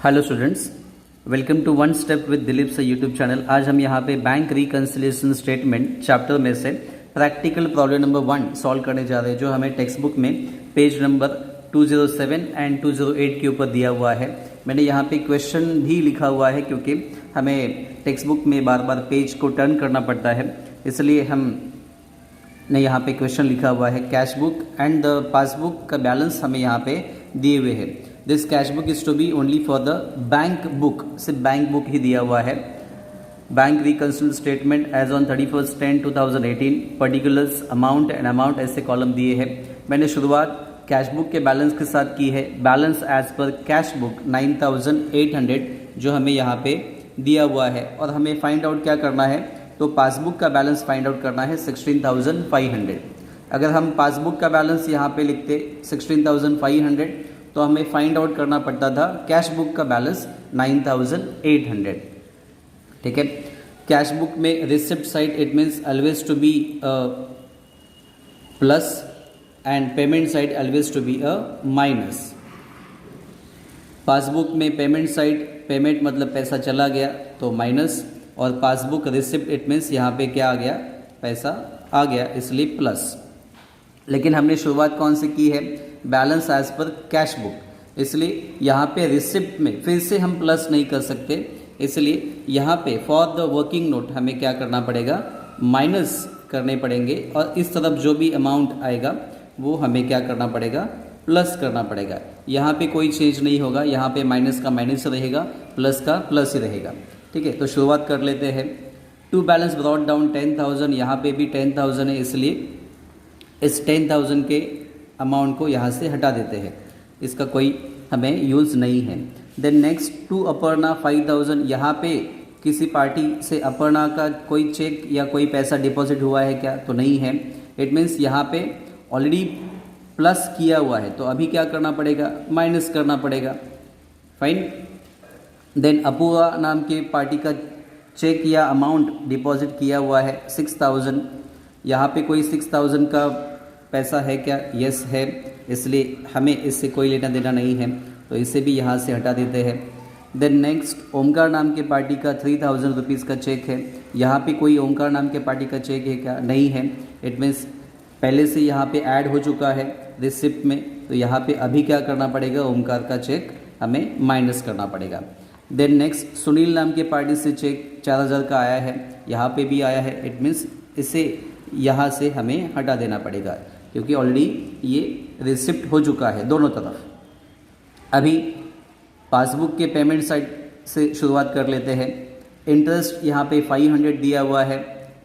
Hello students, welcome to one step with Dilip से YouTube channel. आज हम यहाँ पे बैंक रिकन्सिलिएशन स्टेटमेंट चैप्टर में से प्रैक्टिकल प्रॉब्लम नंबर 1 सॉल्व करने जा रहे हैं, जो हमें टेक्स्ट बुक में पेज नंबर 207 एंड 208 के ऊपर दिया हुआ है। मैंने यहाँ पे क्वेश्चन भी लिखा हुआ है क्योंकि हमें टेक्स्ट बुक में बार बार पेज को टर्न करना पड़ता है, इसलिए हमने यहाँ पे क्वेश्चन लिखा हुआ है। Cash book and the passbook का बैलेंस हमें यहाँ पे दिए हुए हैं। This cash book is to be only for the bank book, सिर्फ बैंक बुक ही दिया हुआ है। Bank reconciliation statement as on 31/10/2018, particulars amount and amount ऐसे कॉलम दिए हैं। मैंने शुरुआत कैश बुक के बैलेंस के साथ की है। Balance as per cash book 9800 जो हमें यहाँ पे दिया हुआ है, और हमें फाइंड आउट क्या करना है, तो पासबुक का बैलेंस फाइंड आउट करना है 16,500। अगर हम पासबुक का बैलेंस यहाँ पे लिखते 16,500 तो हमें फाइंड आउट करना पड़ता था कैश बुक का बैलेंस 9,800। ठीक है, कैश बुक में receipt side it means always to be plus and payment side always to be minus. Passbook में पेमेंट साइड, पेमेंट मतलब पैसा चला गया तो माइनस, और पासबुक रिसिप्ट इट मीन्स यहाँ पे क्या आ गया, पैसा आ गया, इसलिए प्लस। लेकिन हमने शुरुआत कौन से की है, balance as per cash book, इसलिए यहाँ पे रिसिप्ट में फिर से हम प्लस नहीं कर सकते, इसलिए यहाँ पे फॉर द वर्किंग नोट हमें क्या करना पड़ेगा, माइनस करने पड़ेंगे, और इस तरफ जो भी अमाउंट आएगा वो हमें क्या करना पड़ेगा, प्लस करना पड़ेगा। यहाँ पे कोई चेंज नहीं होगा, यहाँ पे माइनस का माइनस रहेगा, प्लस का प्लस ही रहेगा। ठीक है, तो शुरुआत कर लेते हैं। टू बैलेंस ब्रॉट डाउन 10,000, यहाँ पे भी 10,000 है, इसलिए इस 10,000 के अमाउंट को यहाँ से हटा देते हैं, इसका कोई हमें यूज़ नहीं है। देन नेक्स्ट टू अपर्णा 5,000, यहाँ पे किसी पार्टी से अपर्णा का कोई चेक या कोई पैसा डिपॉजिट हुआ है क्या, तो नहीं है। इट मीन्स यहाँ पे ऑलरेडी प्लस किया हुआ है, तो अभी क्या करना पड़ेगा, माइनस करना पड़ेगा। फाइन। देन अपूर्वा नाम के पार्टी का चेक या अमाउंट डिपॉजिट किया हुआ है 6,000, यहाँ पे कोई 6,000 का पैसा है क्या, यस है, इसलिए हमें इससे कोई लेना देना नहीं है, तो इसे भी यहाँ से हटा देते हैं। देन नेक्स्ट ओमकार नाम के पार्टी का 3,000 रुपीज़ का चेक है, यहाँ पे कोई ओमकार नाम के पार्टी का चेक है क्या, नहीं है। इट मीन्स पहले से यहाँ पे ऐड हो चुका है रिसिप्ट में, तो यहाँ पे अभी क्या करना पड़ेगा, ओमकार का चेक हमें माइनस करना पड़ेगा। देन नेक्स्ट सुनील नाम के पार्टी से चेक 4,000 का आया है, यहाँ पे भी आया है, इट मीन्स इसे यहाँ से हमें हटा देना पड़ेगा क्योंकि ऑलरेडी ये रिसिप्ट हो चुका है दोनों तरफ। अभी पासबुक के पेमेंट साइड से शुरुआत कर लेते हैं। इंटरेस्ट यहाँ पे 500 दिया हुआ है,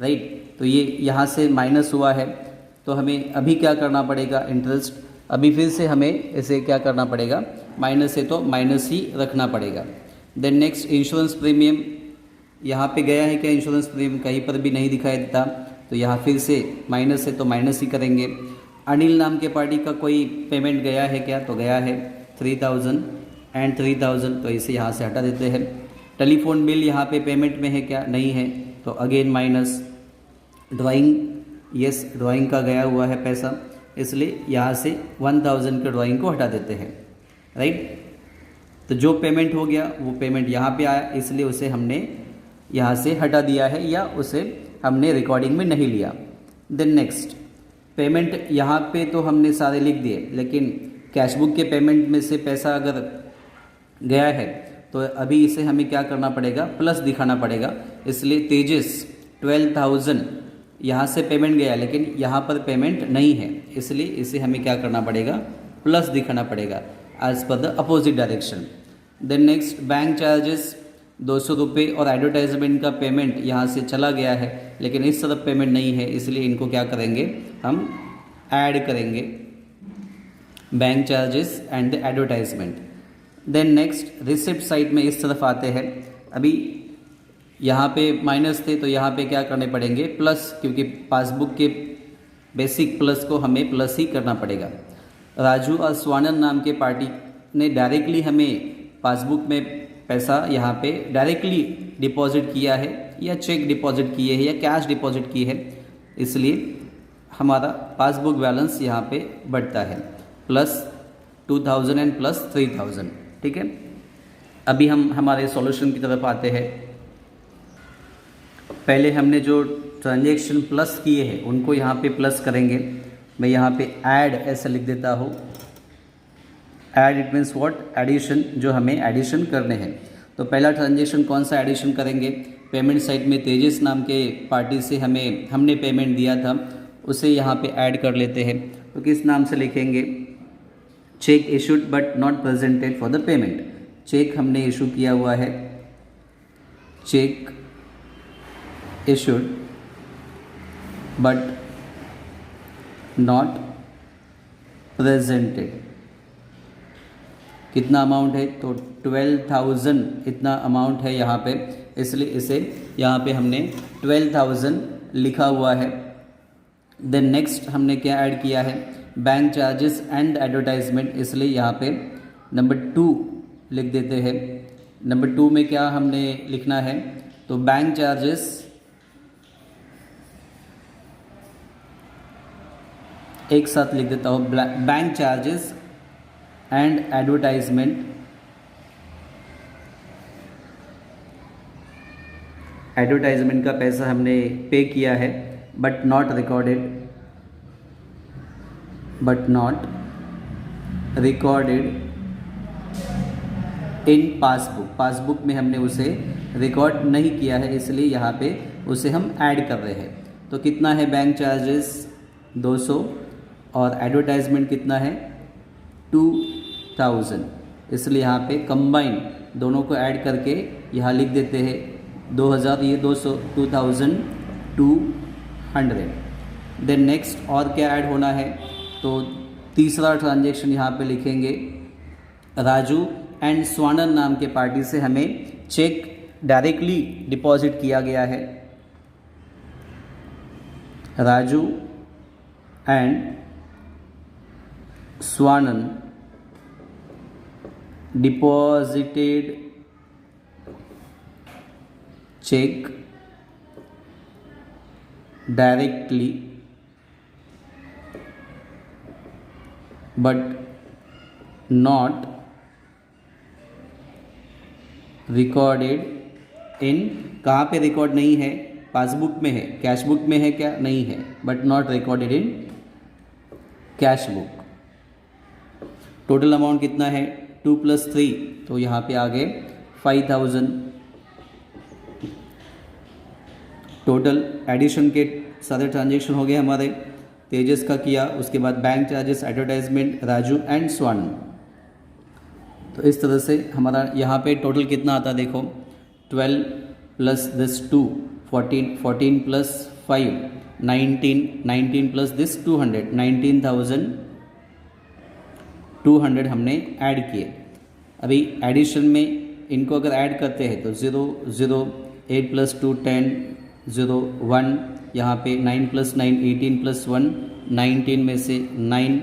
राइट, तो ये यहाँ से माइनस हुआ है, तो हमें अभी क्या करना पड़ेगा, इंटरेस्ट अभी फिर से हमें इसे क्या करना पड़ेगा, माइनस है तो माइनस ही रखना पड़ेगा। देन नेक्स्ट इंश्योरेंस प्रीमियम, यहाँ पे गया है क्या इंश्योरेंस प्रीमियम, कहीं पर भी नहीं दिखाई देता, तो यहाँ फिर से माइनस है तो माइनस ही करेंगे। अनिल नाम के पार्टी का कोई पेमेंट गया है क्या, तो गया है 3,000 एंड 3,000, तो इसे यहाँ से हटा देते हैं। टेलीफोन बिल यहाँ पे पेमेंट में है क्या, नहीं है, तो again minus. Drawing, yes, drawing का गया हुआ है पैसा, इसलिए यहाँ से 1,000 के ड्राइंग को हटा देते हैं, राइट। तो जो पेमेंट हो गया वो पेमेंट यहाँ पे आया, इसलिए उसे हमने यहाँ से हटा दिया है या उसे हमने रिकॉर्डिंग में नहीं लिया। देन नेक्स्ट पेमेंट, यहाँ पे तो हमने सारे लिख दिए, लेकिन कैश बुक के पेमेंट में से पैसा अगर गया है तो अभी इसे हमें क्या करना पड़ेगा, प्लस दिखाना पड़ेगा, इसलिए तेजस 12,000 यहाँ से पेमेंट गया, लेकिन यहाँ पर पेमेंट नहीं है, इसलिए इसे हमें क्या करना पड़ेगा, प्लस दिखाना पड़ेगा as per the opposite direction. Then next bank charges 200 रुपये और एडवर्टाइजमेंट का पेमेंट यहाँ से चला गया है, लेकिन इस तरफ पेमेंट नहीं है, इसलिए इनको क्या करेंगे, हम ऐड करेंगे, bank charges and the advertisement. Then next receipt side में इस तरफ आते हैं। अभी यहाँ पे माइनस थे तो यहाँ पे क्या करने पड़ेंगे, प्लस, क्योंकि पासबुक के बेसिक प्लस को हमें प्लस ही करना पड़ेगा। राजू और स्वानंद नाम के पार्टी ने डायरेक्टली हमें पासबुक में पैसा यहाँ पे डायरेक्टली डिपॉजिट किया है, या चेक डिपॉजिट किए है, या कैश डिपॉजिट की है, इसलिए हमारा पासबुक बैलेंस यहाँ पे बढ़ता है, प्लस 2,000 एंड प्लस 3,000। ठीक है, अभी हम हमारे सॉल्यूशन की तरफ आते हैं। पहले हमने जो ट्रांजैक्शन प्लस किए हैं उनको यहाँ पे प्लस करेंगे। मैं यहाँ पे ऐड ऐसा लिख देता हूँ। Add it means what, addition, जो हमें एडिशन करने हैं। तो पहला ट्रांजैक्शन कौन सा एडिशन करेंगे, पेमेंट साइट में तेजस नाम के पार्टी से हमने पेमेंट दिया था, उसे यहाँ पे ऐड कर लेते हैं। तो किस नाम से लिखेंगे, cheque issued but not presented for the payment. Cheque हमने इशू किया हुआ है, cheque issued but not presented. कितना अमाउंट है, तो 12,000 इतना अमाउंट है यहाँ पे, इसलिए इसे यहाँ पे हमने 12,000 लिखा हुआ है। देन नेक्स्ट हमने क्या ऐड किया है, बैंक चार्जेस एंड एडवर्टाइजमेंट, इसलिए यहाँ पे नंबर 2 लिख देते हैं। नंबर 2 में क्या हमने लिखना है, तो बैंक चार्जेस एक साथ लिख देता हूँ, bank charges and advertisement. Advertisement का पैसा हमने पे किया है, but not recorded in passbook. Passbook में हमने उसे रिकॉर्ड नहीं किया है, इसलिए यहाँ पे उसे हम ऐड कर रहे हैं। तो कितना है बैंक चार्जेस 200 और एडवर्टाइजमेंट कितना है 2,000, इसलिए यहाँ पे कंबाइन दोनों को ऐड करके यहाँ लिख देते हैं 2,000, ये 200, 2,200। देन नेक्स्ट और क्या ऐड होना है, तो तीसरा ट्रांजैक्शन यहाँ पे लिखेंगे, राजू एंड स्वानंद नाम के पार्टी से हमें चेक डायरेक्टली डिपॉजिट किया गया है। Raju and Swanand deposited cheque directly but not recorded in, कहाँ पे रिकॉर्ड नहीं है, पासबुक में है, कैश बुक में है क्या, नहीं है, but not recorded in cash book. Total amount कितना है 2 + 3, तो यहाँ पे आ गए 5,000। टोटल एडिशन के सारे ट्रांजैक्शन हो गए हमारे, तेजस का किया, उसके बाद bank charges, advertisement, Raju and Swanand. तो इस तरह से हमारा यहाँ पे टोटल कितना आता है, देखो 12 + this 2 14, 14 + 5 19, 19 + this 200 19,200 हमने ऐड किए। अभी एडिशन में इनको अगर ऐड करते हैं तो 0 0, 8 + 2 10, 0 1, यहाँ पे 9 + 9 18 + 1 19 में से 9,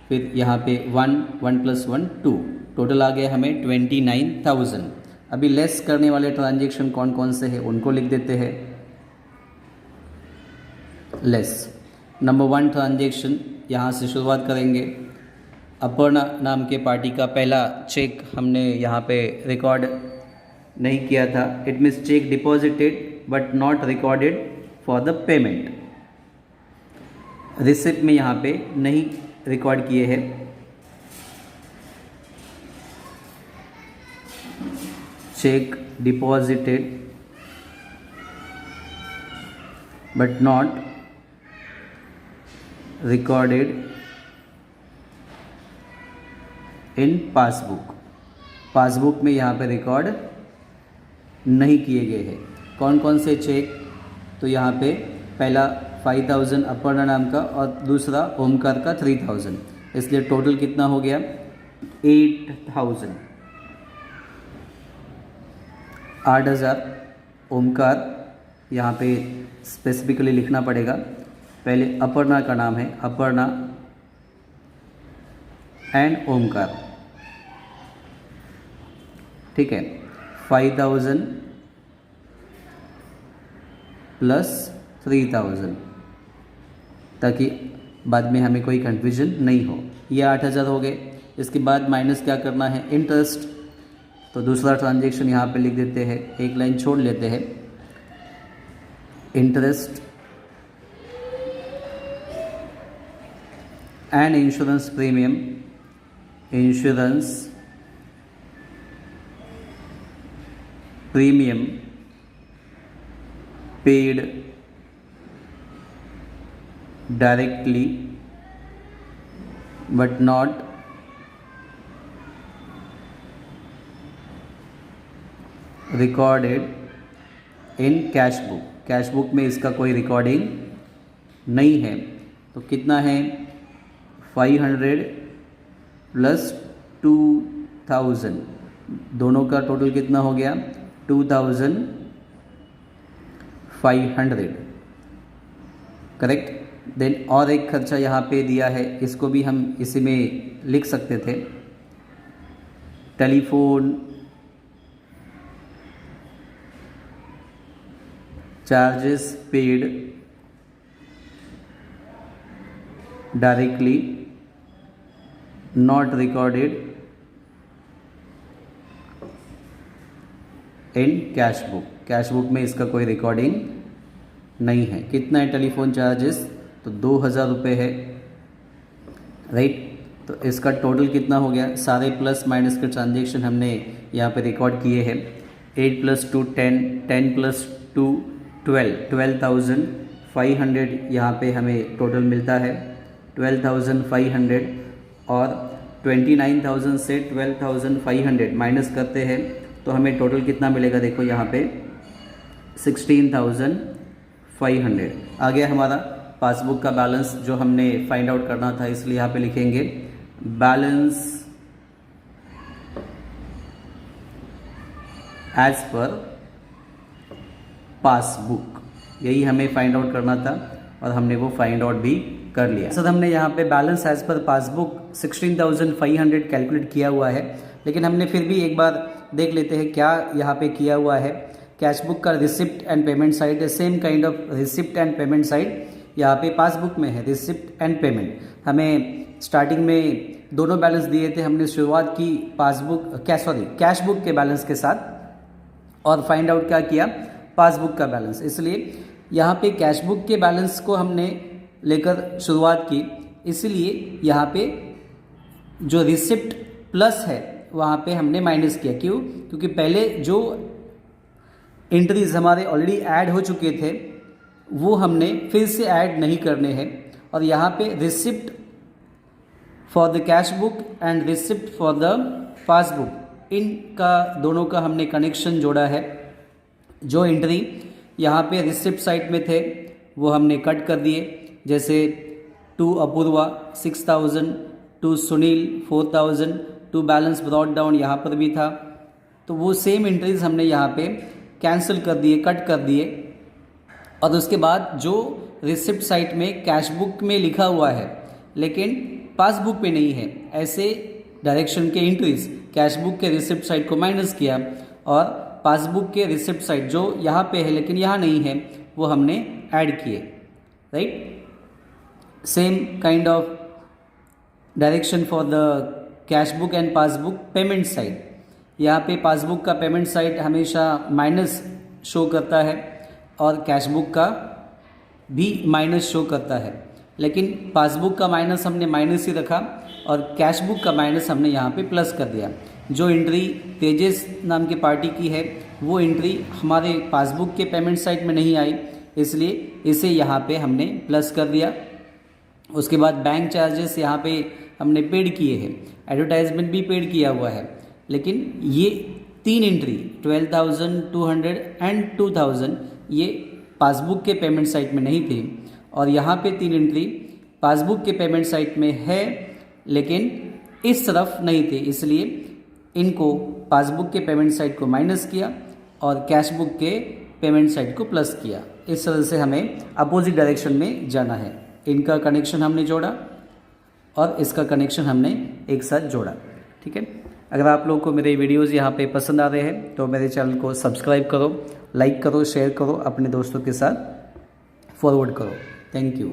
फिर यहाँ पे 1 1 + 1 2, टोटल आ गया हमें 29,000। अभी लेस करने वाले ट्रांजैक्शन कौन कौन से हैं उनको लिख देते हैं। लेस नंबर 1 ट्रांजैक्शन यहाँ से शुरुआत करेंगे। अपर्णा नाम के पार्टी का पहला चेक हमने यहाँ पे रिकॉर्ड नहीं किया था, it means check deposited but not recorded for the payment. Receipt में यहाँ पे नहीं रिकॉर्ड किए हैं। Check deposited but not recorded in passbook. Passbook में यहाँ पे रिकॉर्ड नहीं किए गए हैं। कौन कौन से चेक, तो यहाँ पे पहला 5,000 अपर्णा नाम का और दूसरा ओमकार का 3,000, इसलिए टोटल कितना हो गया 8,000। 8,000 ओमकार, यहाँ पे स्पेसिफिकली लिखना पड़ेगा। पहले अपर्णा का नाम है, अपर्णा एंड ओमकार, ठीक है। 5,000 + 3,000, ताकि बाद में हमें कोई कन्फ्यूजन नहीं हो। ये 8,000 हो गए। इसके बाद माइनस क्या करना है, इंटरेस्ट। तो दूसरा ट्रांजेक्शन यहाँ पे लिख देते हैं, एक लाइन छोड़ लेते हैं। Interest and insurance premium, insurance premium paid directly but not recorded in cash book. Cash book में इसका कोई रिकॉर्डिंग नहीं है। तो कितना है 500 प्लस 2000, दोनों का टोटल कितना हो गया 2500, करेक्ट। देन और एक खर्चा यहाँ पे दिया है, इसको भी हम इसी में लिख सकते थे, telephone charges paid directly not recorded in cash book. Cash book में इसका कोई रिकॉर्डिंग नहीं है। कितना है टेलीफोन चार्जेस, तो 2000 रुपये है, राइट। तो इसका टोटल कितना हो गया, सारे प्लस माइनस के ट्रांजेक्शन हमने यहाँ पे रिकॉर्ड किए हैं। 8 + 2 10, 10 + 2 12, 12,500 यहाँ पे हमें टोटल मिलता है, 12,500। और 29,000 से 12,500 माइनस करते हैं तो हमें टोटल कितना मिलेगा, देखो यहाँ पे 16,500 आ गया हमारा पासबुक का बैलेंस जो हमने फाइंड आउट करना था। इसलिए यहाँ पे लिखेंगे बैलेंस एज पर पासबुक, यही हमें फाइंड आउट करना था और हमने वो फाइंड आउट भी कर लिया। सर हमने यहाँ पे balance as per passbook 16,500 calculate किया हुआ है, लेकिन हमने फिर भी एक बार देख लेते हैं क्या यहाँ पे किया हुआ है। कैश बुक का रिसिप्ट एंड पेमेंट साइड है, same kind of receipt and payment side यहाँ पे पासबुक में है, रिसिप्ट एंड पेमेंट। हमें स्टार्टिंग में दोनों बैलेंस दिए थे, हमने शुरुआत की कैश बुक के बैलेंस के साथ और फाइंड आउट क्या किया, पासबुक का बैलेंस। इसलिए यहाँ पे कैश बुक के बैलेंस को हमने लेकर शुरुआत की, इसलिए यहाँ पे जो रिसिप्ट प्लस है वहाँ पे हमने माइनस किया। क्यों, क्योंकि पहले जो एंट्रीज हमारे ऑलरेडी ऐड हो चुके थे वो हमने फिर से ऐड नहीं करने हैं। और यहाँ पे receipt for the cash book and receipt for the passbook, इनका दोनों का हमने कनेक्शन जोड़ा है। जो एंट्री यहाँ पे रिसिप्ट साइड में थे वो हमने कट कर दिए, जैसे to Apurva 6,000, to Sunil 4,000, to balance brought down यहाँ पर भी था, तो वो सेम एंट्रीज हमने यहाँ पे कैंसिल कर दिए, कट कर दिए। और उसके बाद जो रिसिप्ट साइट में कैश बुक में लिखा हुआ है लेकिन पासबुक पे नहीं है, ऐसे डायरेक्शन के एंट्रीज कैश बुक के रिसिप्ट साइट को माइनस किया और पासबुक के रिसिप्ट साइट जो यहाँ पे है लेकिन यहाँ नहीं है वो हमने ऐड किए, right. Same kind of direction for the cash book and passbook payment side. यहाँ पे पासबुक का पेमेंट साइड हमेशा माइनस शो करता है और कैश बुक का भी माइनस शो करता है, लेकिन पासबुक का माइनस हमने माइनस ही रखा और कैश बुक का माइनस हमने यहाँ पे प्लस कर दिया। जो एंट्री तेजस नाम की पार्टी की है वो एंट्री हमारे पासबुक के पेमेंट साइट में नहीं आई, इसलिए इसे यहाँ पे हमने प्लस कर दिया। उसके बाद बैंक चार्जेस यहाँ पे हमने पेड किए हैं, एडवर्टाइजमेंट भी पेड किया हुआ है, लेकिन ये तीन एंट्री 12,200 एंड 2,000 ये पासबुक के पेमेंट साइट में नहीं थी और यहाँ पे तीन एंट्री पासबुक के पेमेंट साइट में है लेकिन इस तरफ नहीं थे, इसलिए इनको पासबुक के पेमेंट साइट को माइनस किया और कैश बुक के पेमेंट साइट को प्लस किया। इस तरह से हमें अपोजिट डायरेक्शन में जाना है। इनका कनेक्शन हमने जोड़ा और इसका कनेक्शन हमने एक साथ जोड़ा, ठीक है। अगर आप लोगों को मेरे वीडियोज़ यहाँ पे पसंद आ रहे हैं तो मेरे चैनल को सब्सक्राइब करो, लाइक करो, शेयर करो, अपने दोस्तों के साथ फॉरवर्ड करो। Thank you.